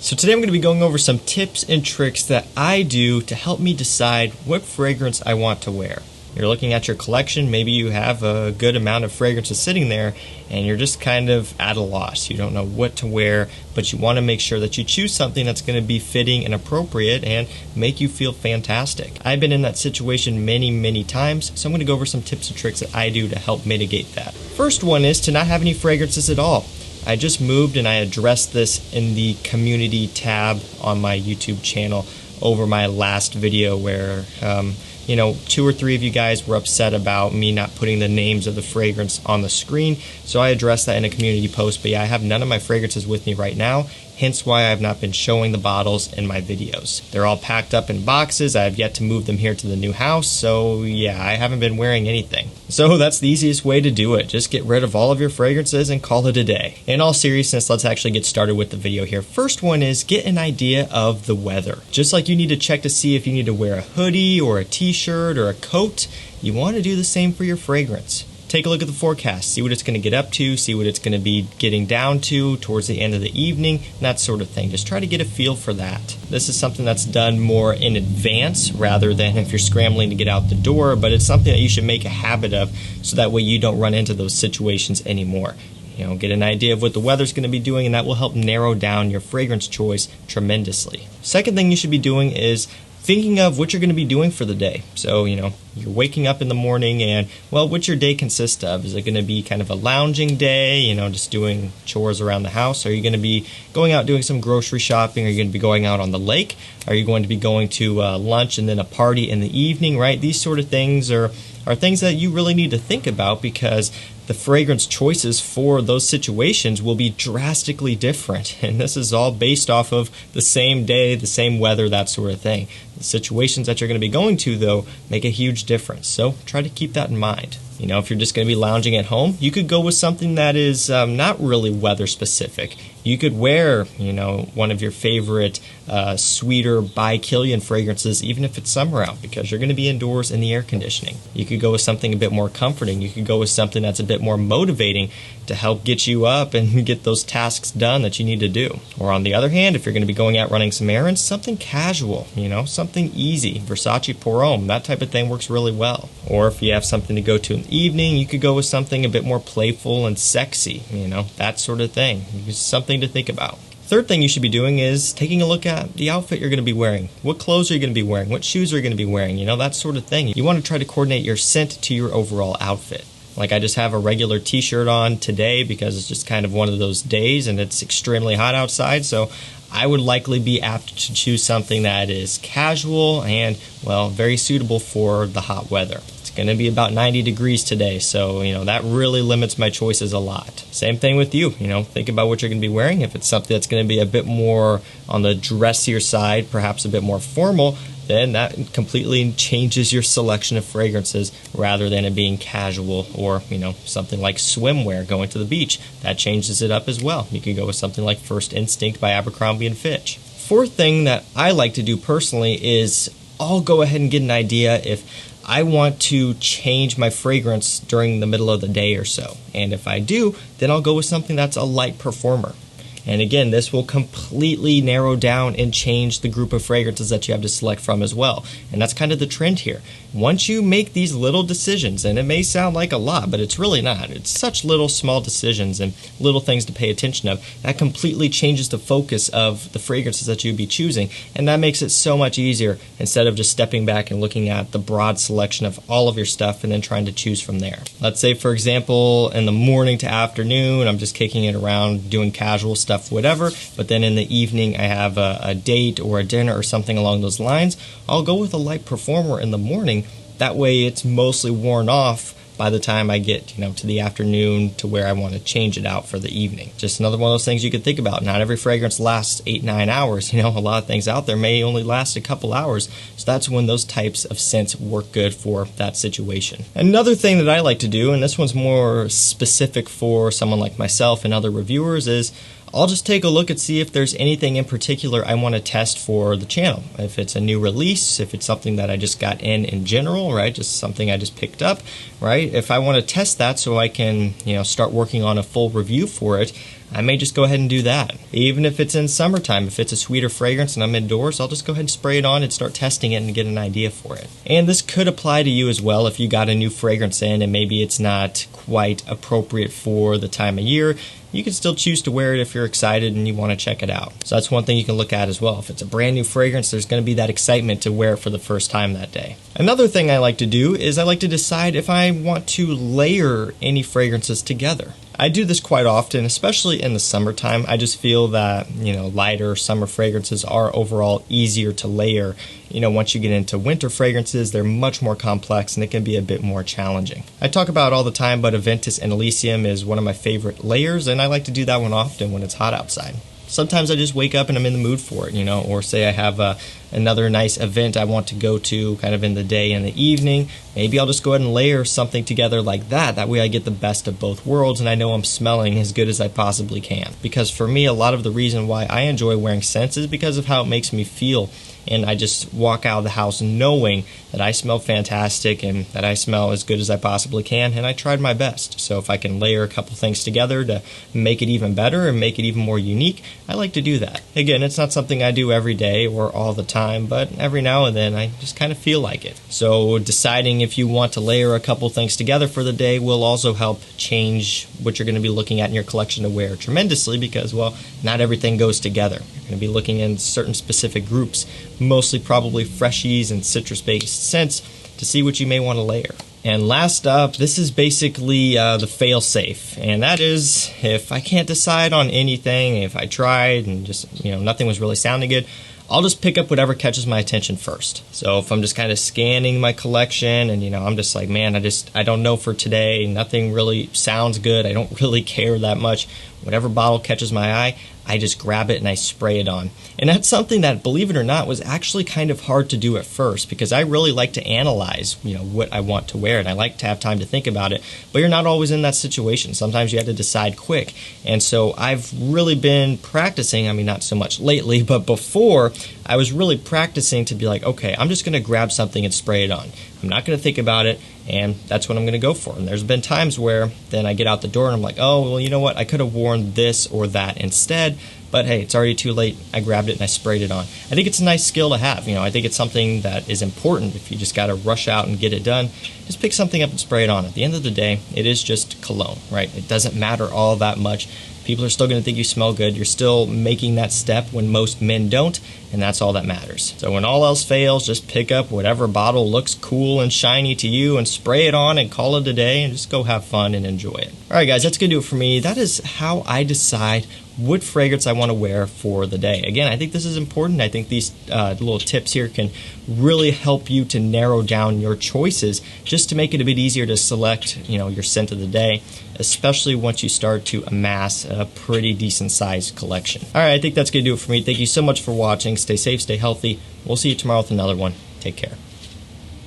So today I'm going to be going over some tips and tricks that I do to help me decide what fragrance I want to wear. You're looking at your collection, maybe you have a good amount of fragrances sitting there and you're just kind of at a loss. You don't know what to wear, but you want to make sure that you choose something that's going to be fitting and appropriate and make you feel fantastic. I've been in that situation many times, so I'm going to go over some tips and tricks that I do to help mitigate that. First one is to not have any fragrances at all. I just moved and I addressed this in the community tab on my YouTube channel over my last video where 2 or 3 of you guys were upset about me not putting the names of the fragrance on the screen, so I addressed that in a community post. But yeah, I have none of my fragrances with me right now, hence why I've not been showing the bottles in my videos. They're all packed up in boxes. I have yet to move them here to the new house, so yeah, I haven't been wearing anything. So that's the easiest way to do it. Just get rid of all of your fragrances and call it a day. In all seriousness, let's actually get started with the video here. First one is get an idea of the weather. Just like you need to check to see if you need to wear a hoodie or a t-shirt or a coat, you want to do the same for your fragrance. Take a look at the forecast, see what it's going to get up to, see what it's going to be getting down to towards the end of the evening, that sort of thing. Just try to get a feel for that. This is something that's done more in advance rather than if you're scrambling to get out the door, but it's something that you should make a habit of so that way you don't run into those situations anymore. Get an idea of what the weather's going to be doing, and that will help narrow down your fragrance choice tremendously. Second thing you should be doing is thinking of what you're going to be doing for the day. So, you're waking up in the morning and, well, what's your day consist of? Is it going to be kind of a lounging day, just doing chores around the house? Are you going to be going out doing some grocery shopping? Are you going to be going out on the lake? Are you going to be going to lunch and then a party in the evening, right? These sort of things are things that you really need to think about because the fragrance choices for those situations will be drastically different. And this is all based off of the same day, the same weather, that sort of thing. The situations that you're going to be going to, though, make a huge difference. So try to keep that in mind. If you're just going to be lounging at home, you could go with something that is not really weather specific. You could wear, one of your favorite sweeter bi-Killian fragrances, even if it's summer out, because you're going to be indoors in the air conditioning. You could go with something a bit more comforting. You could go with something that's a bit more motivating to help get you up and get those tasks done that you need to do. Or on the other hand, if you're going to be going out running some errands, something casual, something easy. Versace Pour Homme, that type of thing works really well. Or if you have something to go to in the evening, you could go with something a bit more playful and sexy, that sort of thing. It's something to think about. Third thing you should be doing is taking a look at the outfit you're going to be wearing. What clothes are you going to be wearing? What shoes are you going to be wearing? That sort of thing. You want to try to coordinate your scent to your overall outfit. Like I just have a regular t-shirt on today because it's just kind of one of those days and it's extremely hot outside, so I would likely be apt to choose something that is casual and, well, very suitable for the hot weather. It's going to be about 90 degrees today, so, that really limits my choices a lot. Same thing with you, think about what you're going to be wearing. If it's something that's going to be a bit more on the dressier side, perhaps a bit more formal, then that completely changes your selection of fragrances rather than it being casual or, something like swimwear going to the beach. That changes it up as well. You could go with something like First Instinct by Abercrombie & Fitch. Fourth thing that I like to do personally is I'll go ahead and get an idea if I want to change my fragrance during the middle of the day or so. And if I do, then I'll go with something that's a light performer. And again, this will completely narrow down and change the group of fragrances that you have to select from as well. And that's kind of the trend here. Once you make these little decisions, and it may sound like a lot, but it's really not. It's such little small decisions and little things to pay attention of. That completely changes the focus of the fragrances that you'd be choosing. And that makes it so much easier instead of just stepping back and looking at the broad selection of all of your stuff and then trying to choose from there. Let's say, for example, in the morning to afternoon, I'm just kicking it around, doing casual stuff, whatever, but then in the evening I have a date or a dinner or something along those lines. I'll go with a light performer in the morning. That way it's mostly worn off by the time I get to the afternoon to where I want to change it out for the evening. Just another one of those things you could think about. Not every fragrance lasts 8-9 hours. A lot of things out there may only last a couple hours. So that's when those types of scents work good for that situation. Another thing that I like to do, and this one's more specific for someone like myself and other reviewers, is I'll just take a look and see if there's anything in particular I want to test for the channel. If it's a new release, if it's something that I just got in general, right? Just something I just picked up, right? If I want to test that so I can, start working on a full review for it, I may just go ahead and do that. Even if it's in summertime, if it's a sweeter fragrance and I'm indoors, I'll just go ahead and spray it on and start testing it and get an idea for it. And this could apply to you as well if you got a new fragrance in and maybe it's not quite appropriate for the time of year. You can still choose to wear it if you're excited and you want to check it out. So that's one thing you can look at as well. If it's a brand new fragrance, there's going to be that excitement to wear it for the first time that day. Another thing I like to do is I like to decide if I want to layer any fragrances together. I do this quite often, especially in the summertime. I just feel that, lighter summer fragrances are overall easier to layer. Once you get into winter fragrances, they're much more complex and it can be a bit more challenging. I talk about it all the time, but Aventus and Elysium is one of my favorite layers, and I like to do that one often when it's hot outside. Sometimes I just wake up and I'm in the mood for it, or say I have another nice event I want to go to kind of in the day and the evening. Maybe I'll just go ahead and layer something together like that. That way I get the best of both worlds and I know I'm smelling as good as I possibly can. Because for me, a lot of the reason why I enjoy wearing scents is because of how it makes me feel. And I just walk out of the house knowing that I smell fantastic and that I smell as good as I possibly can, and I tried my best. So if I can layer a couple things together to make it even better and make it even more unique, I like to do that. Again, it's not something I do every day or all the time, but every now and then I just kind of feel like it. So deciding if you want to layer a couple things together for the day will also help change what you're going to be looking at in your collection to wear tremendously because, not everything goes together. You're going to be looking in certain specific groups, mostly probably freshies and citrus-based scents, to see what you may want to layer. And last up, this is basically the fail-safe, and that is if I can't decide on anything, if I tried and just nothing was really sounding good, I'll just pick up whatever catches my attention first. So if I'm just kind of scanning my collection and I'm just like, man, I don't know for today, nothing really sounds good, I don't really care that much, whatever bottle catches my eye, I just grab it and I spray it on. And that's something that, believe it or not, was actually kind of hard to do at first because I really like to analyze, what I want to wear and I like to have time to think about it, but you're not always in that situation. Sometimes you have to decide quick. And so I've really been practicing, not so much lately, but before I was really practicing to be like, okay, I'm just going to grab something and spray it on. I'm not going to think about it, and that's what I'm going to go for. And there's been times where then I get out the door and I'm like, oh, well, you know what? I could have worn this or that instead, but hey, it's already too late. I grabbed it and I sprayed it on. I think it's a nice skill to have. I think it's something that is important if you just got to rush out and get it done. Just pick something up and spray it on. At the end of the day, it is just cologne, right? It doesn't matter all that much. People are still going to think you smell good. You're still making that step when most men don't, and that's all that matters. So when all else fails, just pick up whatever bottle looks cool and shiny to you and spray it on and call it a day and just go have fun and enjoy it. All right, guys, that's going to do it for me. That is how I decide what fragrance I want to wear for the day. Again, I think this is important. I think these little tips here can really help you to narrow down your choices just to make it a bit easier to select, your scent of the day, especially once you start to amass a pretty decent sized collection. All right, I think that's going to do it for me. Thank you so much for watching. Stay safe, stay healthy. We'll see you tomorrow with another one. Take care.